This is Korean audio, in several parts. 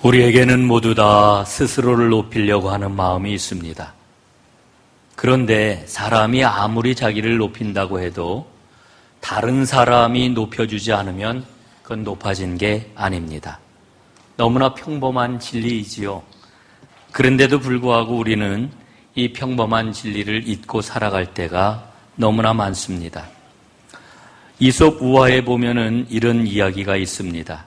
우리에게는 모두 다 스스로를 높이려고 하는 마음이 있습니다. 그런데 사람이 아무리 자기를 높인다고 해도 다른 사람이 높여주지 않으면 그건 높아진 게 아닙니다. 너무나 평범한 진리이지요. 그런데도 불구하고 우리는 이 평범한 진리를 잊고 살아갈 때가 너무나 많습니다. 이솝 우화에 보면은 이런 이야기가 있습니다.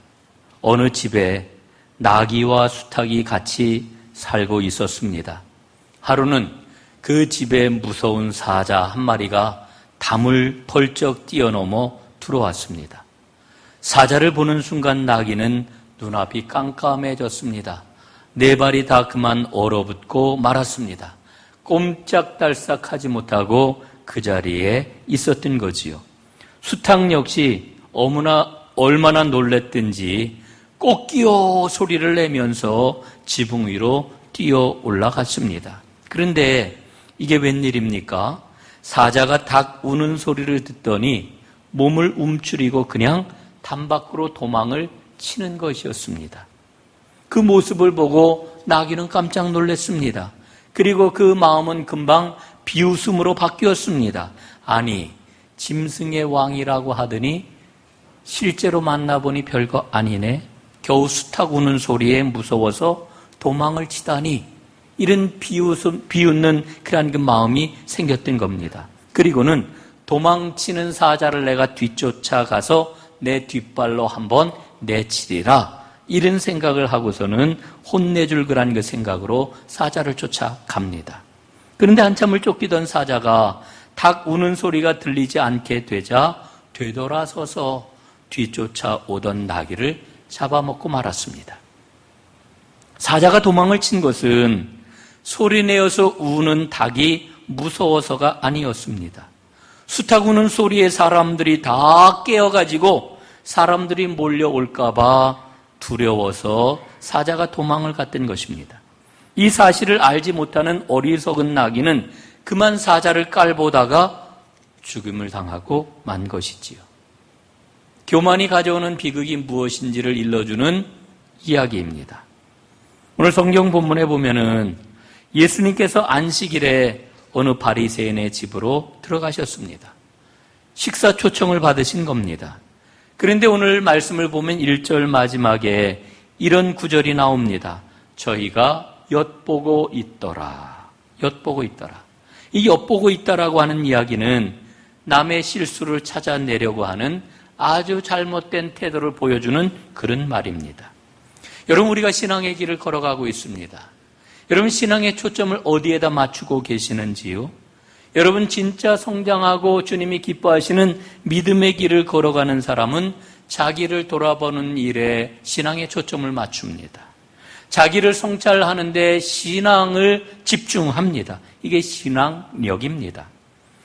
어느 집에 나귀와 수탉이 같이 살고 있었습니다. 하루는 그 집에 무서운 사자 한 마리가 담을 펄쩍 뛰어넘어 들어왔습니다. 사자를 보는 순간 나귀는 눈앞이 깜깜해졌습니다. 네 발이 다 그만 얼어붙고 말았습니다. 꼼짝달싹하지 못하고 그 자리에 있었던 거지요. 수탉 역시 얼마나 놀랬든지 꽃기어 소리를 내면서 지붕 위로 뛰어 올라갔습니다. 그런데 이게 웬일입니까? 사자가 닭 우는 소리를 듣더니 몸을 움츠리고 그냥 담 밖으로 도망을 치는 것이었습니다. 그 모습을 보고 나귀는 깜짝 놀랐습니다. 그리고 그 마음은 금방 비웃음으로 바뀌었습니다. 아니, 짐승의 왕이라고 하더니 실제로 만나보니 별거 아니네. 겨우 수탉 우는 소리에 무서워서 도망을 치다니, 이런 비웃는 그런 그 마음이 생겼던 겁니다. 그리고는 도망치는 사자를 내가 뒤쫓아가서 내 뒷발로 한번 내치리라, 이런 생각을 하고서는 혼내줄 그런 그 생각으로 사자를 쫓아갑니다. 그런데 한참을 쫓기던 사자가 닭 우는 소리가 들리지 않게 되자 되돌아서서 뒤쫓아오던 나귀를 잡아먹고 말았습니다. 사자가 도망을 친 것은 소리내어서 우는 닭이 무서워서가 아니었습니다. 수탉 우는 소리에 사람들이 다 깨어가지고 사람들이 몰려올까봐 두려워서 사자가 도망을 갔던 것입니다. 이 사실을 알지 못하는 어리석은 나귀는 그만 사자를 깔보다가 죽음을 당하고 만 것이지요. 교만이 가져오는 비극이 무엇인지를 일러주는 이야기입니다. 오늘 성경 본문에 보면은 예수님께서 안식일에 어느 바리새인의 집으로 들어가셨습니다. 식사 초청을 받으신 겁니다. 그런데 오늘 말씀을 보면 1절 마지막에 이런 구절이 나옵니다. 저희가 엿보고 있더라. 엿보고 있더라. 이 엿보고 있다라고 하는 이야기는 남의 실수를 찾아내려고 하는 아주 잘못된 태도를 보여주는 그런 말입니다. 여러분, 우리가 신앙의 길을 걸어가고 있습니다. 여러분, 신앙의 초점을 어디에다 맞추고 계시는지요? 여러분, 진짜 성장하고 주님이 기뻐하시는 믿음의 길을 걸어가는 사람은 자기를 돌아보는 일에 신앙의 초점을 맞춥니다. 자기를 성찰하는데 신앙을 집중합니다. 이게 신앙력입니다.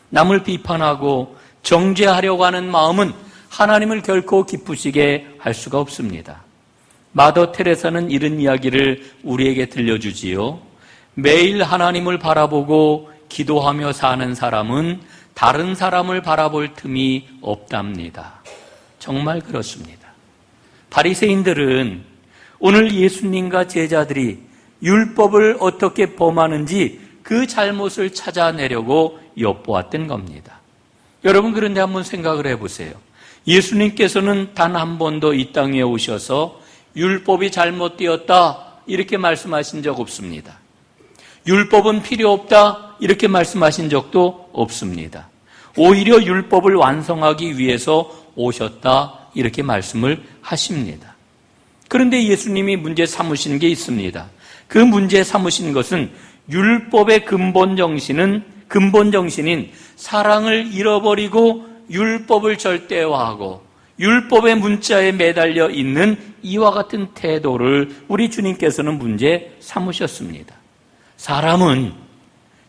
남을 비판하고 정죄하려고 하는 마음은 하나님을 결코 기쁘시게 할 수가 없습니다. 마더 테레사는 이런 이야기를 우리에게 들려주지요. 매일 하나님을 바라보고 기도하며 사는 사람은 다른 사람을 바라볼 틈이 없답니다. 정말 그렇습니다. 바리새인들은 오늘 예수님과 제자들이 율법을 어떻게 범하는지 그 잘못을 찾아내려고 엿보았던 겁니다. 여러분, 그런데 한번 생각을 해보세요. 예수님께서는 단 한 번도 이 땅에 오셔서 율법이 잘못되었다 이렇게 말씀하신 적 없습니다. 율법은 필요 없다 이렇게 말씀하신 적도 없습니다. 오히려 율법을 완성하기 위해서 오셨다 이렇게 말씀을 하십니다. 그런데 예수님이 문제 삼으신 게 있습니다. 그 문제 삼으신 것은 율법의 근본 정신인 사랑을 잃어버리고 율법을 절대화하고 율법의 문자에 매달려 있는 이와 같은 태도를 우리 주님께서는 문제 삼으셨습니다. 사람은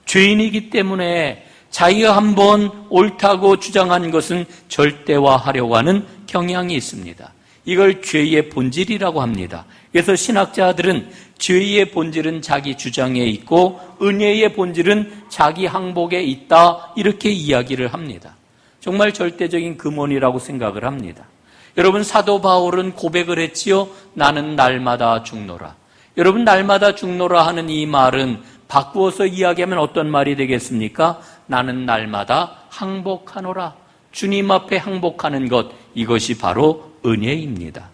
죄인이기 때문에 자기가 한번 옳다고 주장한 것은 절대화하려고 하는 경향이 있습니다. 이걸 죄의 본질이라고 합니다. 그래서 신학자들은 죄의 본질은 자기 주장에 있고 은혜의 본질은 자기 항복에 있다 이렇게 이야기를 합니다. 정말 절대적인 금원이라고 생각을 합니다. 여러분, 사도 바울은 고백을 했지요. 나는 날마다 죽노라. 여러분, 날마다 죽노라 하는 이 말은 바꾸어서 이야기하면 어떤 말이 되겠습니까? 나는 날마다 항복하노라. 주님 앞에 항복하는 것, 이것이 바로 은혜입니다.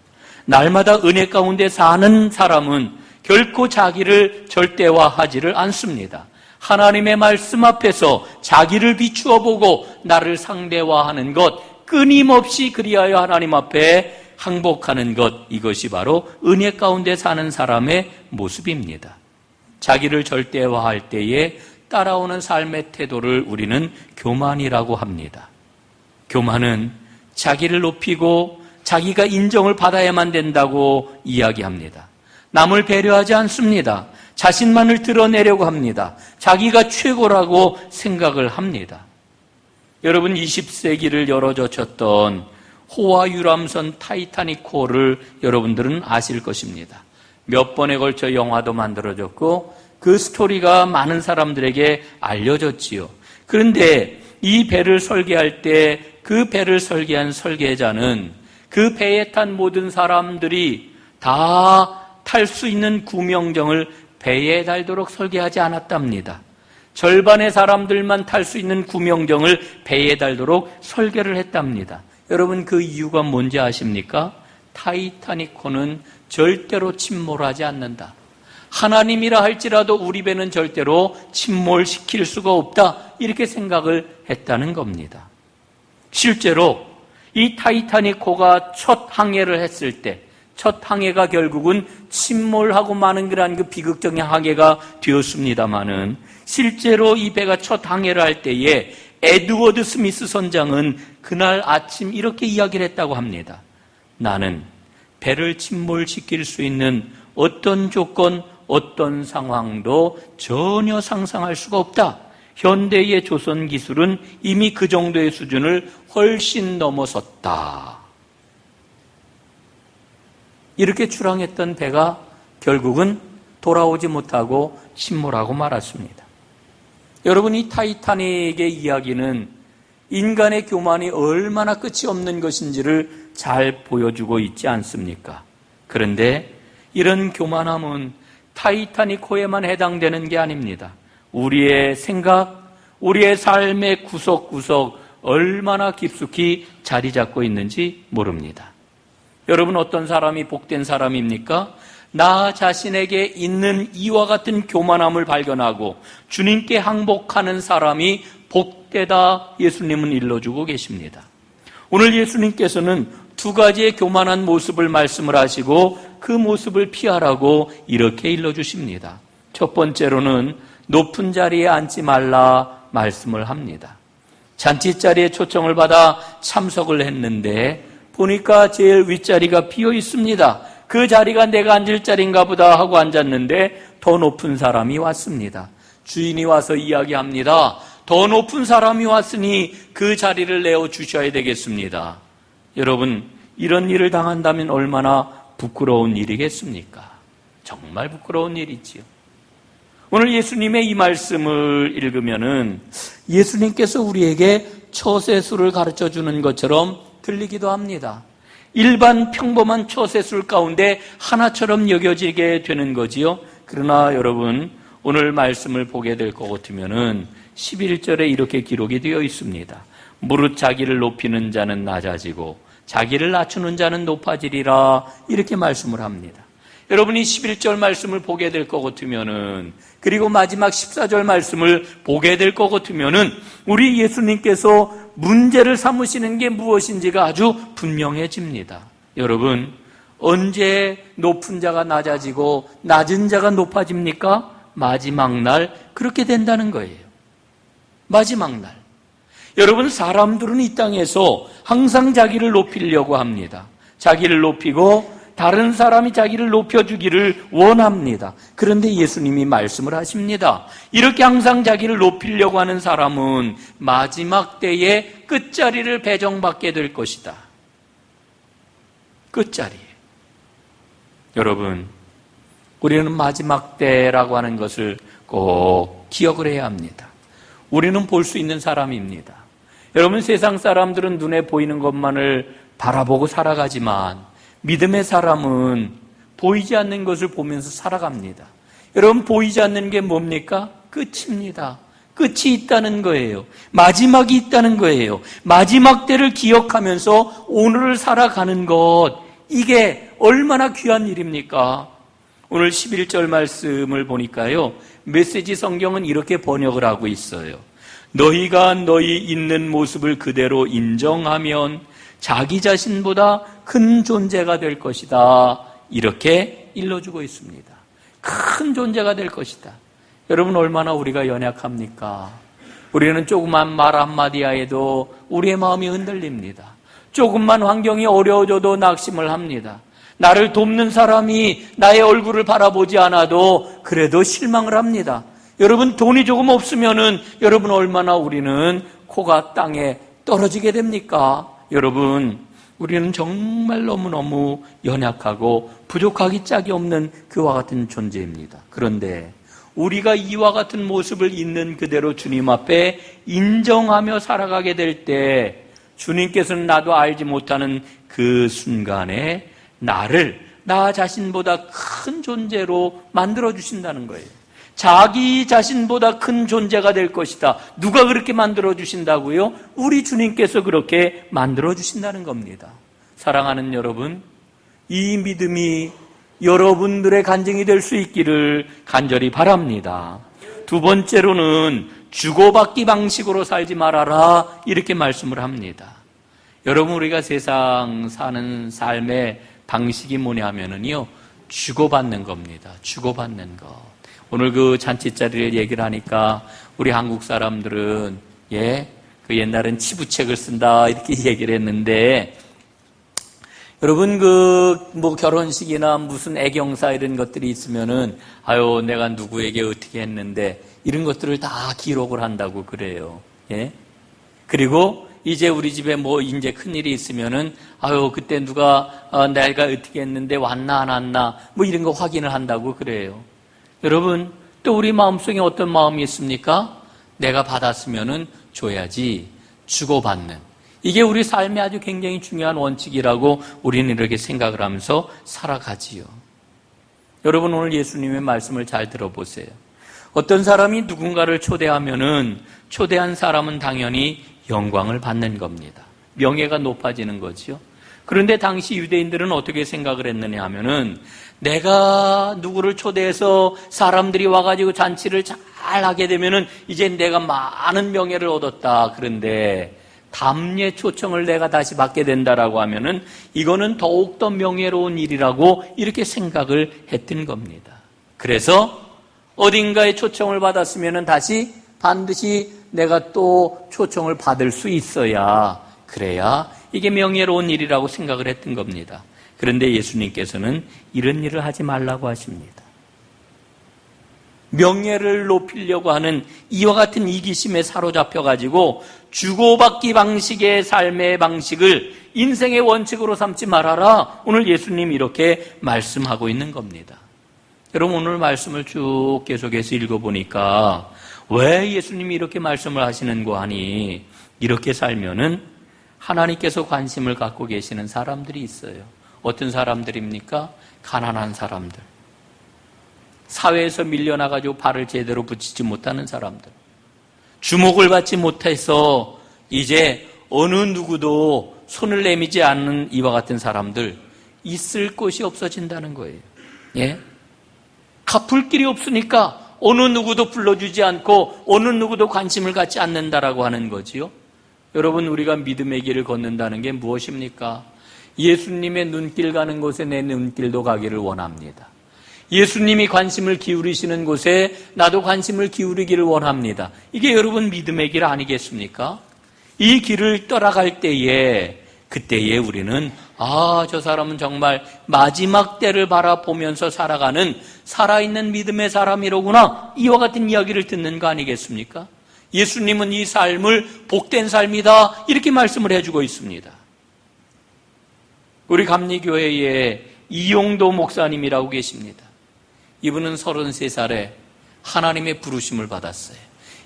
날마다 은혜 가운데 사는 사람은 결코 자기를 절대화하지를 않습니다. 하나님의 말씀 앞에서 자기를 비추어 보고 나를 상대화하는 것, 끊임없이 그리하여 하나님 앞에 항복하는 것, 이것이 바로 은혜 가운데 사는 사람의 모습입니다. 자기를 절대화할 때에 따라오는 삶의 태도를 우리는 교만이라고 합니다. 교만은 자기를 높이고 자기가 인정을 받아야만 된다고 이야기합니다. 남을 배려하지 않습니다. 자신만을 드러내려고 합니다. 자기가 최고라고 생각을 합니다. 여러분, 20세기를 열어젖혔던 호화 유람선 타이타닉호를 여러분들은 아실 것입니다. 몇 번에 걸쳐 영화도 만들어졌고 그 스토리가 많은 사람들에게 알려졌지요. 그런데 이 배를 설계할 때 그 배를 설계한 설계자는 그 배에 탄 모든 사람들이 다 탈 수 있는 구명정을 배에 달도록 설계하지 않았답니다. 절반의 사람들만 탈 수 있는 구명정을 배에 달도록 설계를 했답니다. 여러분, 그 이유가 뭔지 아십니까? 타이타닉호는 절대로 침몰하지 않는다. 하나님이라 할지라도 우리 배는 절대로 침몰시킬 수가 없다. 이렇게 생각을 했다는 겁니다. 실제로 이 타이타닉호가 첫 항해를 했을 때, 첫 항해가 결국은 침몰하고 마는 그런 그 비극적인 항해가 되었습니다마는 실제로 이 배가 첫 항해를 할 때에 에드워드 스미스 선장은 그날 아침 이렇게 이야기를 했다고 합니다. 나는 배를 침몰시킬 수 있는 어떤 조건, 어떤 상황도 전혀 상상할 수가 없다. 현대의 조선 기술은 이미 그 정도의 수준을 훨씬 넘어섰다. 이렇게 출항했던 배가 결국은 돌아오지 못하고 침몰하고 말았습니다. 여러분, 이 타이타닉의 이야기는 인간의 교만이 얼마나 끝이 없는 것인지를 잘 보여주고 있지 않습니까? 그런데 이런 교만함은 타이타닉호에만 해당되는 게 아닙니다. 우리의 생각, 우리의 삶의 구석구석 얼마나 깊숙이 자리 잡고 있는지 모릅니다. 여러분, 어떤 사람이 복된 사람입니까? 나 자신에게 있는 이와 같은 교만함을 발견하고 주님께 항복하는 사람이 복되다, 예수님은 일러주고 계십니다. 오늘 예수님께서는 두 가지의 교만한 모습을 말씀을 하시고 그 모습을 피하라고 이렇게 일러주십니다. 첫 번째로는 높은 자리에 앉지 말라 말씀을 합니다. 잔치자리에 초청을 받아 참석을 했는데 보니까 제일 윗자리가 비어 있습니다. 그 자리가 내가 앉을 자리인가 보다 하고 앉았는데 더 높은 사람이 왔습니다. 주인이 와서 이야기합니다. 더 높은 사람이 왔으니 그 자리를 내어주셔야 되겠습니다. 여러분, 이런 일을 당한다면 얼마나 부끄러운 일이겠습니까? 정말 부끄러운 일이지요. 오늘 예수님의 이 말씀을 읽으면은 예수님께서 우리에게 처세술을 가르쳐 주는 것처럼 들리기도 합니다. 일반 평범한 처세술 가운데 하나처럼 여겨지게 되는 거지요. 그러나 여러분, 오늘 말씀을 보게 될 것 같으면은 11절에 이렇게 기록이 되어 있습니다. 무릇 자기를 높이는 자는 낮아지고 자기를 낮추는 자는 높아지리라, 이렇게 말씀을 합니다. 여러분이 11절 말씀을 보게 될 것 같으면은, 그리고 마지막 14절 말씀을 보게 될 것 같으면은 우리 예수님께서 문제를 삼으시는 게 무엇인지가 아주 분명해집니다. 여러분, 언제 높은 자가 낮아지고 낮은 자가 높아집니까? 마지막 날 그렇게 된다는 거예요. 마지막 날. 여러분, 사람들은 이 땅에서 항상 자기를 높이려고 합니다. 자기를 높이고 다른 사람이 자기를 높여주기를 원합니다. 그런데 예수님이 말씀을 하십니다. 이렇게 항상 자기를 높이려고 하는 사람은 마지막 때에 끝자리를 배정받게 될 것이다. 끝자리. 여러분, 우리는 마지막 때라고 하는 것을 꼭 기억을 해야 합니다. 우리는 볼 수 있는 사람입니다. 여러분, 세상 사람들은 눈에 보이는 것만을 바라보고 살아가지만 믿음의 사람은 보이지 않는 것을 보면서 살아갑니다. 여러분, 보이지 않는 게 뭡니까? 끝입니다. 끝이 있다는 거예요. 마지막이 있다는 거예요. 마지막 때를 기억하면서 오늘을 살아가는 것, 이게 얼마나 귀한 일입니까? 오늘 11절 말씀을 보니까요, 메시지 성경은 이렇게 번역을 하고 있어요. 너희가 너희 있는 모습을 그대로 인정하면 자기 자신보다 큰 존재가 될 것이다. 이렇게 일러주고 있습니다. 큰 존재가 될 것이다. 여러분, 얼마나 우리가 연약합니까? 우리는 조그만 말 한마디 하에도 우리의 마음이 흔들립니다. 조금만 환경이 어려워져도 낙심을 합니다. 나를 돕는 사람이 나의 얼굴을 바라보지 않아도 그래도 실망을 합니다. 여러분, 돈이 조금 없으면은 여러분 얼마나 우리는 코가 땅에 떨어지게 됩니까? 여러분, 우리는 정말 너무너무 연약하고 부족하기 짝이 없는 그와 같은 존재입니다. 그런데 우리가 이와 같은 모습을 있는 그대로 주님 앞에 인정하며 살아가게 될 때 주님께서는 나도 알지 못하는 그 순간에 나를 나 자신보다 큰 존재로 만들어주신다는 거예요. 자기 자신보다 큰 존재가 될 것이다. 누가 그렇게 만들어주신다고요? 우리 주님께서 그렇게 만들어주신다는 겁니다. 사랑하는 여러분, 이 믿음이 여러분들의 간증이 될 수 있기를 간절히 바랍니다. 두 번째로는 주고받기 방식으로 살지 말아라, 이렇게 말씀을 합니다. 여러분, 우리가 세상 사는 삶의 방식이 뭐냐면요, 주고받는 겁니다. 주고받는 것. 오늘 그 잔치자리를 얘기를 하니까 우리 한국 사람들은 그 옛날엔 치부책을 쓴다 이렇게 얘기를 했는데, 여러분, 결혼식이나 무슨 애경사 이런 것들이 있으면은, 내가 누구에게 어떻게 했는데, 이런 것들을 다 기록을 한다고 그래요. 그리고 이제 우리 집에 이제 큰일이 있으면은, 그때 누가, 내가 어떻게 했는데 왔나 안 왔나, 이런 거 확인을 한다고 그래요. 여러분, 또 우리 마음속에 어떤 마음이 있습니까? 내가 받았으면은 줘야지, 주고받는. 이게 우리 삶의 아주 굉장히 중요한 원칙이라고 우리는 이렇게 생각을 하면서 살아가지요. 여러분, 오늘 예수님의 말씀을 잘 들어보세요. 어떤 사람이 누군가를 초대하면은 초대한 사람은 당연히 영광을 받는 겁니다. 명예가 높아지는 거지요. 그런데 당시 유대인들은 어떻게 생각을 했느냐 하면은, 내가 누구를 초대해서 사람들이 와가지고 잔치를 잘 하게 되면은 이제 내가 많은 명예를 얻었다. 그런데 담례 초청을 내가 다시 받게 된다라고 하면은 이거는 더욱더 명예로운 일이라고 이렇게 생각을 했던 겁니다. 그래서 어딘가에 초청을 받았으면은 다시 반드시 내가 또 초청을 받을 수 있어야, 그래야 이게 명예로운 일이라고 생각을 했던 겁니다. 그런데 예수님께서는 이런 일을 하지 말라고 하십니다. 명예를 높이려고 하는 이와 같은 이기심에 사로잡혀가지고 주고받기 방식의 삶의 방식을 인생의 원칙으로 삼지 말아라. 오늘 예수님이 이렇게 말씀하고 있는 겁니다. 여러분, 오늘 말씀을 쭉 계속해서 읽어보니까 왜 예수님이 이렇게 말씀을 하시는 거 하니, 이렇게 살면은 하나님께서 관심을 갖고 계시는 사람들이 있어요. 어떤 사람들입니까? 가난한 사람들. 사회에서 밀려나가지고 발을 제대로 붙이지 못하는 사람들. 주목을 받지 못해서 이제 어느 누구도 손을 내미지 않는 이와 같은 사람들, 있을 곳이 없어진다는 거예요. 갚을 길이 없으니까 어느 누구도 불러주지 않고 어느 누구도 관심을 갖지 않는다라고 하는 거지요. 여러분, 우리가 믿음의 길을 걷는다는 게 무엇입니까? 예수님의 눈길 가는 곳에 내 눈길도 가기를 원합니다. 예수님이 관심을 기울이시는 곳에 나도 관심을 기울이기를 원합니다. 이게 여러분 믿음의 길 아니겠습니까? 이 길을 떠나갈 때에, 그때에 우리는 저 사람은 정말 마지막 때를 바라보면서 살아가는 살아있는 믿음의 사람이로구나, 이와 같은 이야기를 듣는 거 아니겠습니까? 예수님은 이 삶을 복된 삶이다, 이렇게 말씀을 해주고 있습니다. 우리 감리교회에 이용도 목사님이라고 계십니다. 이분은 33살에 하나님의 부르심을 받았어요.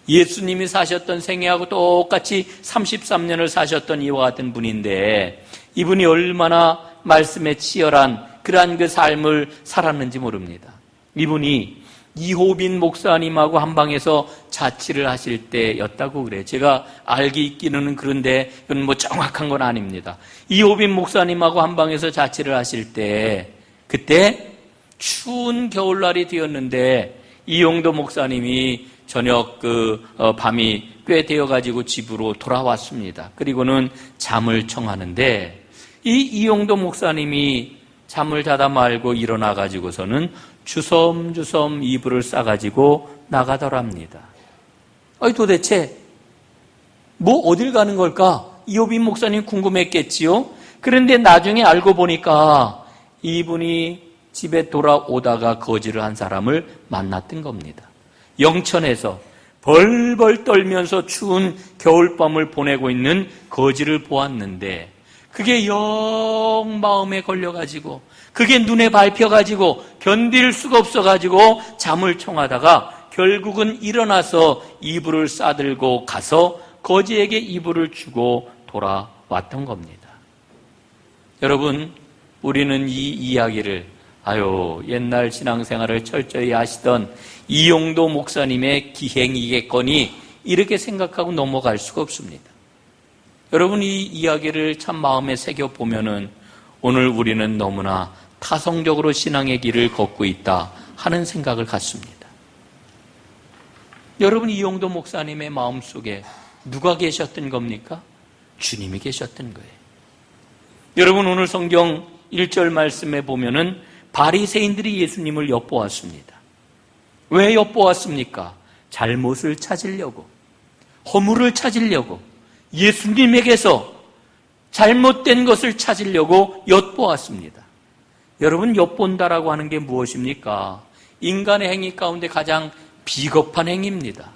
예수님이 사셨던 생애하고 똑같이 33년을 사셨던 이와 같은 분인데, 이분이 얼마나 말씀에 치열한 그 그러한 그 삶을 살았는지 모릅니다. 이분이 이호빈 목사님하고 한방에서 자취를 하실 때였다고 그래요. 제가 알기 있기는 그런데 이건 뭐 정확한 건 아닙니다. 이호빈 목사님하고 한방에서 자취를 하실 때 그때 추운 겨울날이 되었는데 이용도 목사님이 저녁 밤이 꽤 되어가지고 집으로 돌아왔습니다. 그리고는 잠을 청하는데 이 이용도 목사님이 잠을 자다 말고 일어나가지고서는 주섬주섬 이불을 싸가지고 나가더랍니다. 도대체 뭐 어딜 가는 걸까? 이호빈 목사님 궁금했겠지요? 그런데 나중에 알고 보니까 이분이 집에 돌아오다가 거지를 한 사람을 만났던 겁니다. 영천에서 벌벌 떨면서 추운 겨울밤을 보내고 있는 거지를 보았는데 그게 영 마음에 걸려가지고 그게 눈에 밟혀가지고 견딜 수가 없어가지고 잠을 청하다가 결국은 일어나서 이불을 싸들고 가서 거지에게 이불을 주고 돌아왔던 겁니다. 여러분, 우리는 이 이야기를 옛날 신앙생활을 철저히 하시던 이용도 목사님의 기행이겠거니 이렇게 생각하고 넘어갈 수가 없습니다. 여러분, 이 이야기를 참 마음에 새겨보면은 오늘 우리는 너무나 타성적으로 신앙의 길을 걷고 있다 하는 생각을 갖습니다. 여러분, 이용도 목사님의 마음속에 누가 계셨던 겁니까? 주님이 계셨던 거예요. 여러분, 오늘 성경 1절 말씀에 보면은 바리새인들이 예수님을 엿보았습니다. 왜 엿보았습니까? 잘못을 찾으려고, 허물을 찾으려고, 예수님에게서 잘못된 것을 찾으려고 엿보았습니다. 여러분, 엿본다라고 하는 게 무엇입니까? 인간의 행위 가운데 가장 비겁한 행위입니다.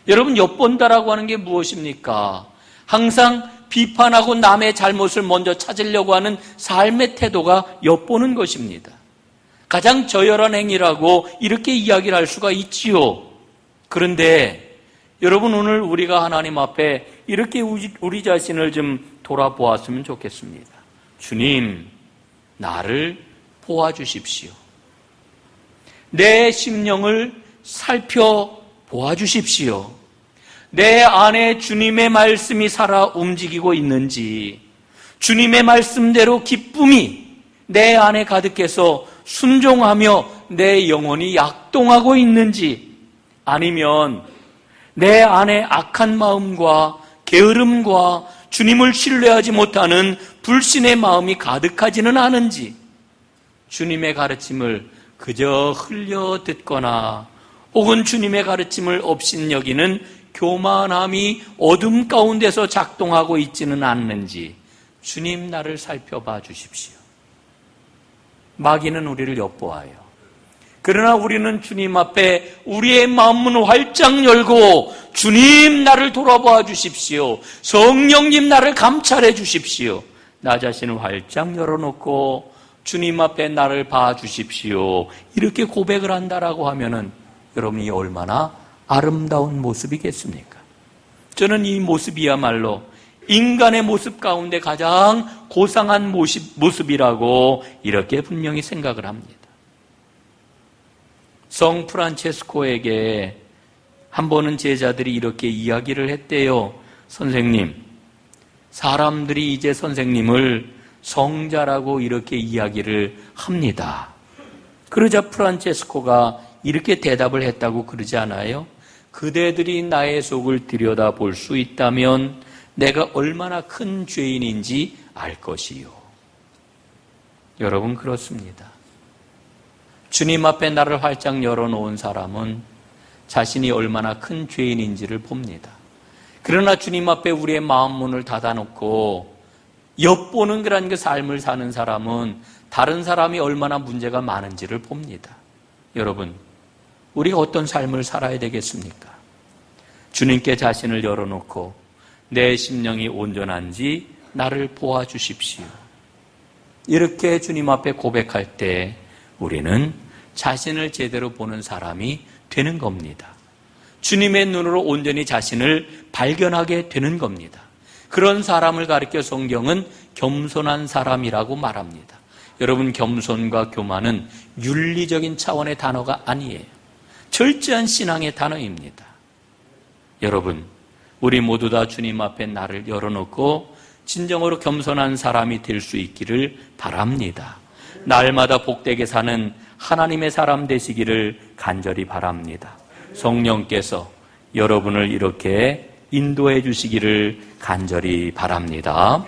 여러분, 엿본다라고 하는 게 무엇입니까? 항상 비판하고 남의 잘못을 먼저 찾으려고 하는 삶의 태도가 엿보는 것입니다. 가장 저열한 행위라고 이렇게 이야기를 할 수가 있지요. 그런데 여러분, 오늘 우리가 하나님 앞에 이렇게 우리 자신을 좀 돌아보았으면 좋겠습니다. 주님, 나를 보아주십시오. 내 심령을 살펴보아 주십시오. 내 안에 주님의 말씀이 살아 움직이고 있는지, 주님의 말씀대로 기쁨이 내 안에 가득해서 순종하며 내 영혼이 약동하고 있는지, 아니면 내 안에 악한 마음과 게으름과 주님을 신뢰하지 못하는 불신의 마음이 가득하지는 않은지, 주님의 가르침을 그저 흘려 듣거나 혹은 주님의 가르침을 업신여기는 교만함이 어둠 가운데서 작동하고 있지는 않는지 주님, 나를 살펴봐 주십시오. 마귀는 우리를 엿보아요. 그러나 우리는 주님 앞에 우리의 마음은 활짝 열고 주님, 나를 돌아봐 주십시오. 성령님, 나를 감찰해 주십시오. 나 자신을 활짝 열어놓고 주님 앞에 나를 봐 주십시오. 이렇게 고백을 한다라고 하면은 여러분이 얼마나 아름다운 모습이겠습니까? 저는 이 모습이야말로 인간의 모습 가운데 가장 고상한 모습이라고 이렇게 분명히 생각을 합니다. 성 프란체스코에게 한 번은 제자들이 이렇게 이야기를 했대요. 선생님, 사람들이 이제 선생님을 성자라고 이렇게 이야기를 합니다. 그러자 프란체스코가 이렇게 대답을 했다고 그러지 않아요? 그대들이 나의 속을 들여다볼 수 있다면 내가 얼마나 큰 죄인인지 알 것이요. 여러분, 그렇습니다. 주님 앞에 나를 활짝 열어놓은 사람은 자신이 얼마나 큰 죄인인지를 봅니다. 그러나 주님 앞에 우리의 마음 문을 닫아놓고 엿보는 그런 그 삶을 사는 사람은 다른 사람이 얼마나 문제가 많은지를 봅니다. 여러분, 우리가 어떤 삶을 살아야 되겠습니까? 주님께 자신을 열어놓고 내 심령이 온전한지 나를 보아주십시오. 이렇게 주님 앞에 고백할 때 우리는 자신을 제대로 보는 사람이 되는 겁니다. 주님의 눈으로 온전히 자신을 발견하게 되는 겁니다. 그런 사람을 가리켜 성경은 겸손한 사람이라고 말합니다. 여러분, 겸손과 교만은 윤리적인 차원의 단어가 아니에요. 철저한 신앙의 단어입니다. 여러분, 우리 모두 다 주님 앞에 나를 열어놓고 진정으로 겸손한 사람이 될 수 있기를 바랍니다. 날마다 복되게 사는 하나님의 사람 되시기를 간절히 바랍니다. 성령께서 여러분을 이렇게 인도해 주시기를 간절히 바랍니다.